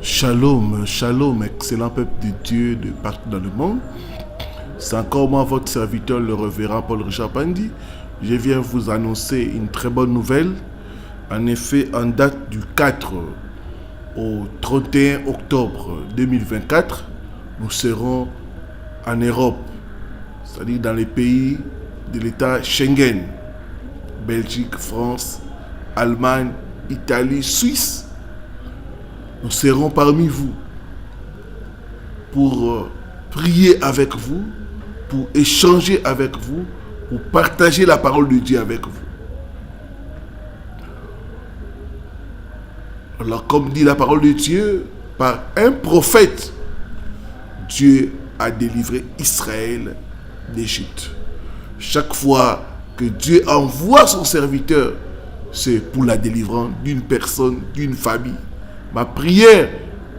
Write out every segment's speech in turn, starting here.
Shalom, shalom, excellent peuple de Dieu de partout dans le monde. C'est encore moi, votre serviteur, le révérend Paul-Richard Pandi. Je viens vous annoncer une très bonne nouvelle. En effet, en date du 4 au 31 octobre 2024, nous serons en Europe, c'est-à-dire dans les pays de l'État Schengen, Belgique, France, Allemagne, Italie, Suisse. Nous serons parmi vous pour prier avec vous, pour échanger avec vous, pour partager la parole de Dieu avec vous. Alors, comme dit la parole de Dieu, par un prophète, Dieu a délivré Israël d'Égypte. Chaque fois que Dieu envoie son serviteur, c'est pour la délivrance d'une personne, d'une famille. Ma prière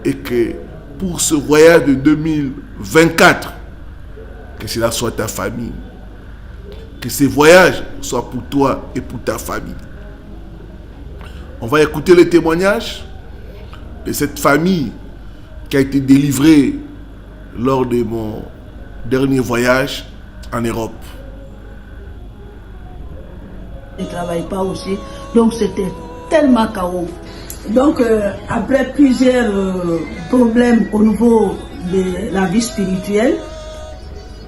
est que pour ce voyage de 2024, que cela soit ta famille. Que ce voyage soit pour toi et pour ta famille. On va écouter le témoignage de cette famille qui a été délivrée lors de mon dernier voyage en Europe. Je ne travaille pas aussi, donc c'était tellement chaos. Donc après plusieurs problèmes au niveau de la vie spirituelle,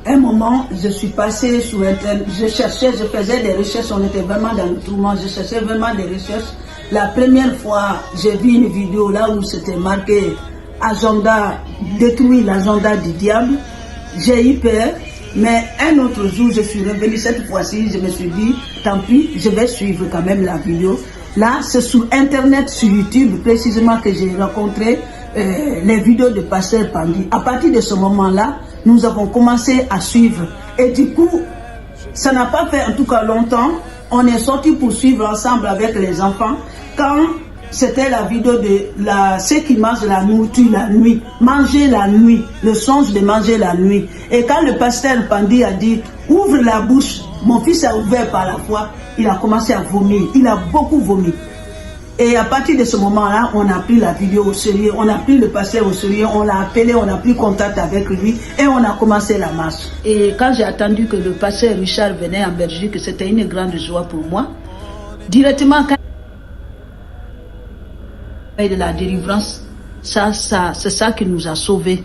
un moment je suis passée sur Internet, je faisais des recherches, on était vraiment dans le tourment, je cherchais vraiment des recherches. La première fois, j'ai vu une vidéo là où c'était marqué agenda, détruire l'agenda du diable. J'ai eu peur, mais un autre jour, je suis revenue cette fois-ci, je me suis dit, tant pis, je vais suivre quand même la vidéo. Là, c'est sur Internet, sur YouTube, précisément que j'ai rencontré les vidéos de Pasteur Pandi. À partir de ce moment-là, nous avons commencé à suivre. Et du coup, ça n'a pas fait en tout cas longtemps. On est sortis pour suivre ensemble avec les enfants. Quand c'était la vidéo de ceux qui mangent la nourriture la nuit, manger la nuit, le songe de manger la nuit. Et quand le pasteur Pandi a dit, ouvre la bouche, mon fils a ouvert par la foi, il a commencé à vomir, il a beaucoup vomi. Et à partir de ce moment-là, on a pris la vidéo au sérieux, on a pris le pasteur au sérieux, on l'a appelé, on a pris contact avec lui et on a commencé la marche. Et quand j'ai attendu que le pasteur Richard venait en Belgique, c'était une grande joie pour moi. Directement, quand de la délivrance, c'est ça qui nous a sauvés.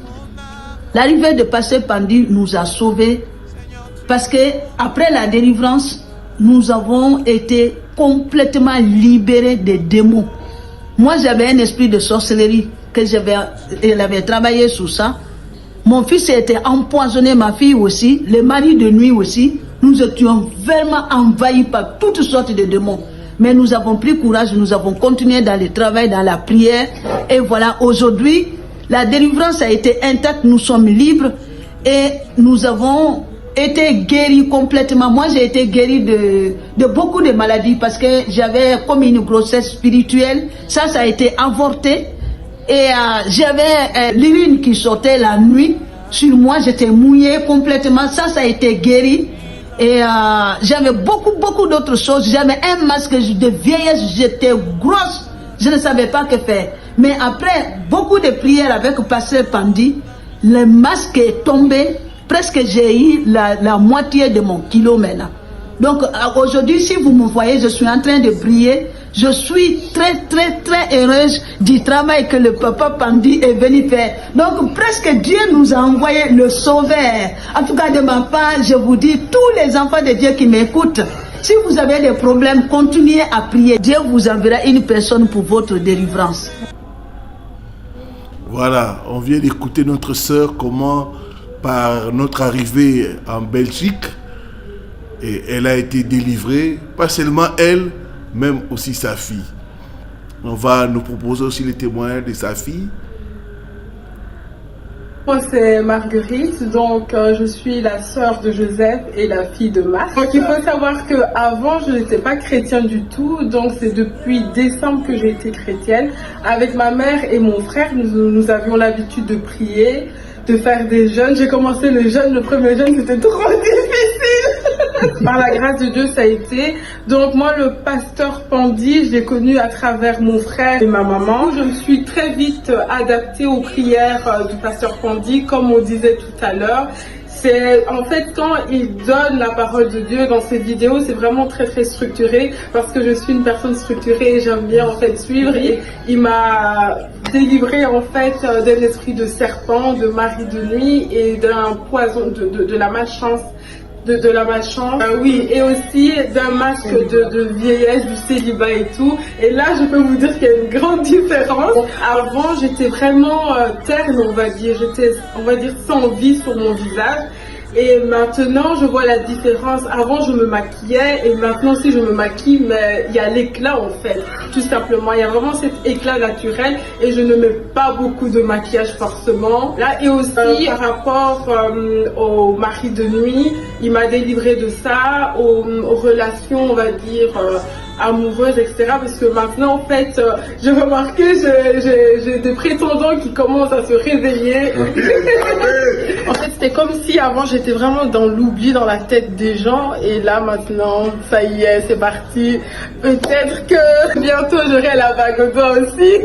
L'arrivée de pasteur Pandi nous a sauvés parce que après la délivrance, nous avons été complètement libérés des démons. Moi, j'avais un esprit de sorcellerie que j'avais travaillé sur ça. Mon fils était empoisonné, ma fille aussi, le mari de nuit aussi. Nous étions vraiment envahis par toutes sortes de démons. Mais nous avons pris courage, nous avons continué dans le travail, dans la prière. Et voilà, aujourd'hui, la délivrance a été intacte, nous sommes libres et nous avons été guéris complètement. Moi, j'ai été guérie de beaucoup de maladies parce que j'avais comme une grossesse spirituelle. Ça a été avorté. Et j'avais l'urine qui sortait la nuit. Sur moi, j'étais mouillée complètement. Ça a été guéri. Et j'avais beaucoup d'autres choses. J'avais un masque de vieillesse, j'étais grosse. Je ne savais pas que faire. Mais après beaucoup de prières avec pasteur Pandi, le masque est tombé. Presque j'ai eu la moitié de mon kilo maintenant. Donc aujourd'hui, si vous me voyez, je suis en train de prier. Je suis très heureuse du travail que le papa Pandi est venu faire. Donc presque Dieu nous a envoyé le sauveur. En tout cas de ma part, je vous dis, tous les enfants de Dieu qui m'écoutent, si vous avez des problèmes, continuez à prier. Dieu vous enverra une personne pour votre délivrance. Voilà, on vient d'écouter notre sœur comment, par notre arrivée en Belgique, et elle a été délivrée, pas seulement elle, même aussi sa fille. On va nous proposer aussi les témoignages de sa fille. Moi c'est Marguerite, donc je suis la sœur de Joseph et la fille de Marc. Donc il faut savoir qu'avant je n'étais pas chrétienne du tout, donc c'est depuis décembre que j'ai été chrétienne. Avec ma mère et mon frère, nous avions l'habitude de prier, de faire des jeûnes. J'ai commencé le jeûne, le premier jeûne c'était trop difficile. Par la grâce de Dieu, ça a été. Donc moi, le pasteur Pandi, je l'ai connu à travers mon frère et ma maman. Je me suis très vite adaptée aux prières du pasteur Pandi, comme on disait tout à l'heure. C'est en fait quand il donne la parole de Dieu dans ses vidéos, c'est vraiment très très structuré parce que je suis une personne structurée et j'aime bien en fait suivre. Et il m'a délivré en fait d'un esprit de serpent, de mari de nuit et d'un poison de la malchance. De la malchance, oui, et aussi d'un masque de vieillesse, du célibat et tout. Et là, je peux vous dire qu'il y a une grande différence. Avant, j'étais vraiment terne, on va dire. J'étais, on va dire, sans vie sur mon visage. Et maintenant, je vois la différence. Avant, je me maquillais et maintenant aussi, je me maquille, mais il y a l'éclat en fait, tout simplement. Il y a vraiment cet éclat naturel et je ne mets pas beaucoup de maquillage forcément. Là, et aussi par rapport au mari de nuit, il m'a délivré de ça, aux relations, on va dire, amoureuses, etc. Parce que maintenant, en fait, j'ai remarqué, j'ai des prétendants qui commencent à se réveiller. En fait, c'était comme si avant, j'étais vraiment dans l'oubli, dans la tête des gens. Et là, maintenant, ça y est, c'est parti. Peut-être que bientôt, j'aurai la bague au doigt aussi.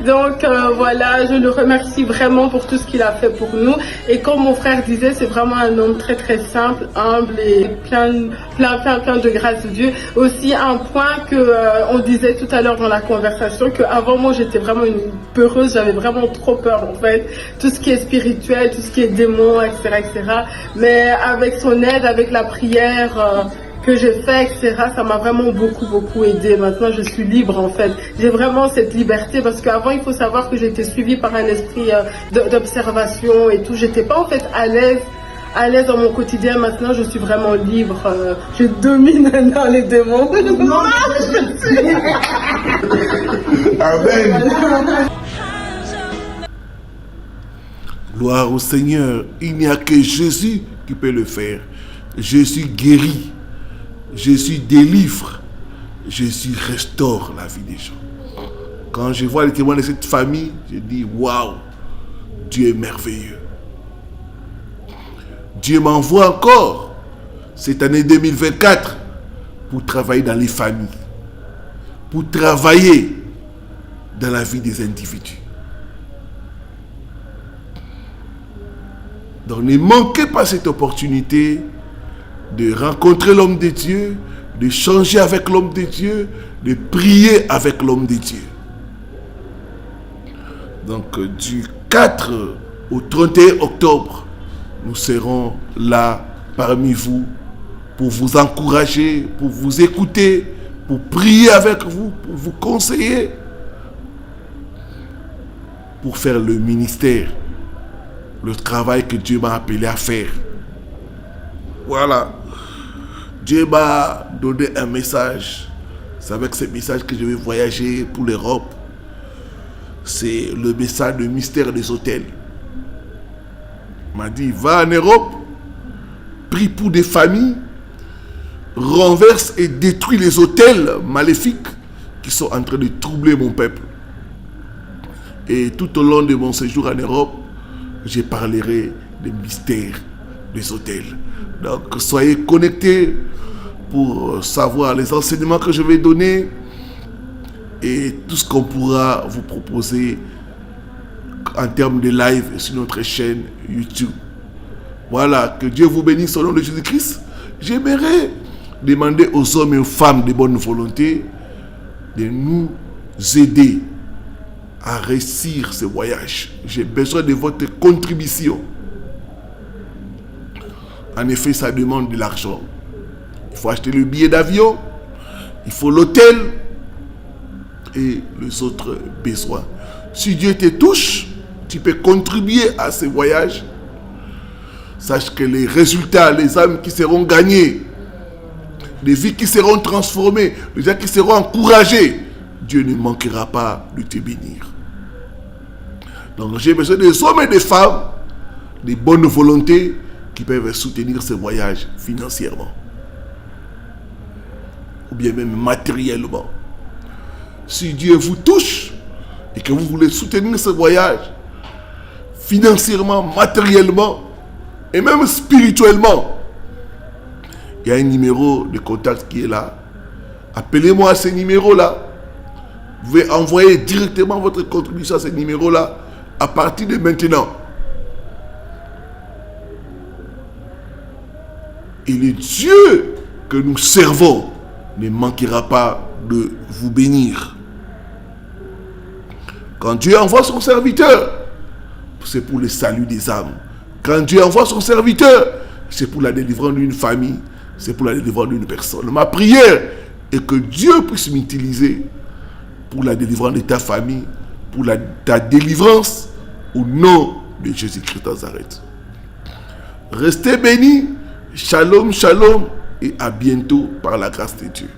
Donc, voilà, je le remercie vraiment pour tout ce qu'il a fait pour nous. Et comme mon frère disait, c'est vraiment un homme très, très simple, humble et plein de grâce de Dieu. Aussi, un point que on disait tout à l'heure dans la conversation, qu'avant, moi, j'étais vraiment une peureuse. J'avais vraiment trop peur, en fait. Tout ce qui est spirituel, tout ce qui est démons, etc., etc. Mais avec son aide, avec la prière que j'ai fait, etc., ça m'a vraiment beaucoup aidé. Maintenant, je suis libre, en fait. J'ai vraiment cette liberté parce qu'avant, il faut savoir que j'étais suivie par un esprit d'observation et tout. J'étais pas, en fait, à l'aise dans mon quotidien. Maintenant, je suis vraiment libre. Je domine maintenant les démons. Amen. Gloire au Seigneur. Il n'y a que Jésus qui peut le faire. Jésus guérit. Jésus délivre. Jésus restaure la vie des gens. Quand je vois les témoins de cette famille, je dis waouh, Dieu est merveilleux. Dieu m'envoie encore cette année 2024 pour travailler dans les familles, pour travailler dans la vie des individus. Donc ne manquez pas cette opportunité de rencontrer l'homme de Dieu, de changer avec l'homme de Dieu, de prier avec l'homme de Dieu. Donc du 4 au 31 octobre, nous serons là parmi vous pour vous encourager, pour vous écouter, pour prier avec vous, pour vous conseiller, pour faire le ministère, le travail que Dieu m'a appelé à faire. Voilà. Dieu m'a donné un message. C'est avec ce message que je vais voyager pour l'Europe. C'est le message du mystère des hôtels. Il m'a dit, va en Europe, prie pour des familles, renverse et détruit les hôtels maléfiques qui sont en train de troubler mon peuple. Et tout au long de mon séjour en Europe, je parlerai des mystères des hôtels. Donc soyez connectés pour savoir les enseignements que je vais donner et tout ce qu'on pourra vous proposer en termes de live sur notre chaîne YouTube. Voilà, que Dieu vous bénisse au nom de Jésus-Christ. J'aimerais demander aux hommes et aux femmes de bonne volonté de nous aider à réussir ce voyage. J'ai besoin de votre contribution. En effet, ça demande de l'argent. Il faut acheter le billet d'avion, il faut l'hôtel et les autres besoins. Si Dieu te touche, tu peux contribuer à ce voyage. Sache que les résultats, les âmes qui seront gagnées, les vies qui seront transformées, les gens qui seront encouragés, Dieu ne manquera pas de te bénir. Donc j'ai besoin des hommes et des femmes, de bonne volonté, qui peuvent soutenir ce voyage financièrement. Ou bien même matériellement. Si Dieu vous touche et que vous voulez soutenir ce voyage financièrement, matériellement et même spirituellement, Il y a un numéro de contact qui est là. Appelez-moi à ce numéro-là. Vous pouvez envoyer directement votre contribution à ce numéro-là à partir de maintenant. Et le Dieu que nous servons ne manquera pas de vous bénir. Quand Dieu envoie son serviteur, c'est pour le salut des âmes. Quand Dieu envoie son serviteur, c'est pour la délivrance d'une famille, c'est pour la délivrance d'une personne. Ma prière est que Dieu puisse m'utiliser pour la délivrance de ta famille, pour ta délivrance au nom de Jésus-Christ de Nazareth. Restez bénis, shalom, shalom, et à bientôt par la grâce de Dieu.